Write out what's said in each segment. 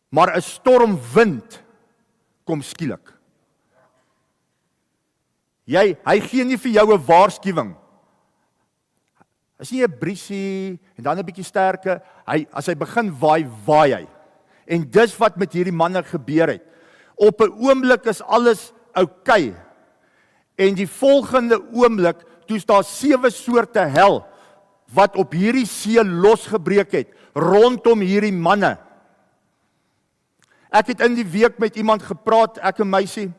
Maar 'n stormwind kom skielik. Hy gee nie vir jou 'n waarskuwing. Is nie 'n briesie en dan 'n bietjie sterker. As hy begin waai hy. En dis wat met hierdie manne gebeur het. Op 'n oomblik is alles oukei. En die volgende oomblik, toe daar 7 soorte hel wat op hierdie see losgebreek het rondom hierdie manne. Ek het in die week met iemand gepraat, ek en meisie.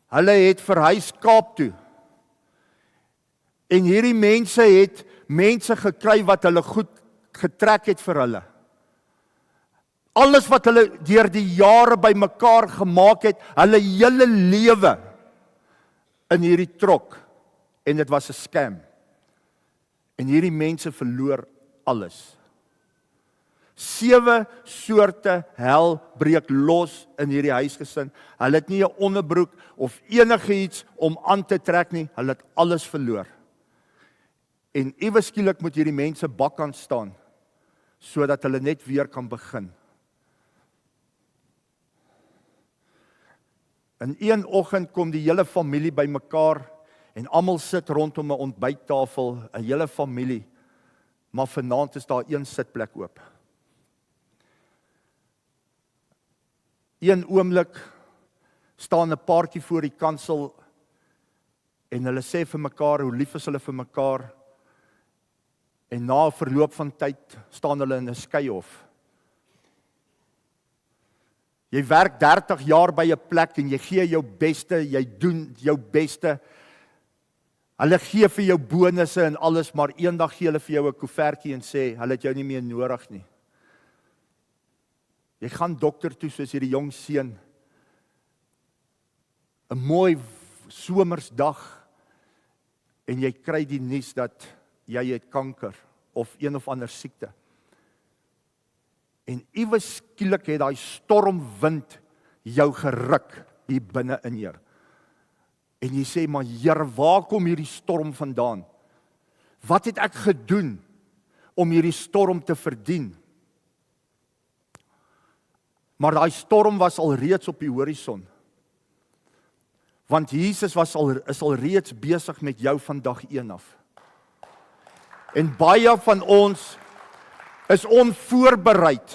Hulle het verhuis Kaap toe. En hierdie mense het mense gekry wat hulle goed getrek het vir hulle. Alles wat hulle deur die jare bymekaar gemaak het, hulle hele lewe in hierdie trok. En dit was 'n scam. En hierdie mense verloor alles. 7 soorte hel breek los in hierdie huisgesin. Hulle het nie 'n onderbroek of enigiets om aan te trek nie. Hulle het alles verloor. En ewe skielik moet hierdie mense bakkant staan, sodat hulle net weer kan begin. In een oggend kom die hele familie bymekaar en almal sit rondom 'n ontbyttafel, 'n hele familie, maar vanaand is daar een sitplek oop. Een oomblik staan 'n paartjie voor die kansel en hulle sê vir mekaar hoe lief is hulle vir mekaar. En na 'n verloop van tyd staan hulle in 'n skeihof. Jy werk 30 jaar by 'n plek en jy gee jou beste, jy doen jou beste. Hulle gee vir jou bonusse en alles, maar eendag gee hulle vir jou 'n koevertjie en sê, hulle het jou nie meer nodig nie. Jy gaan dokter toe soos hierdie jong seun. 'n Mooi somersdag en jy kry die nuus dat jy het kanker of een of ander siekte. En iewes skielik het daai stormwind jou geruk hier binne in jou. En jy sê, maar Here, waar kom hierdie storm vandaan? Wat het ek gedoen om hierdie storm te verdien? Maar daai storm was al reeds op die horison. Want Jesus is al reeds besig met jou van dag 1 af. En baie van ons is onvoorbereid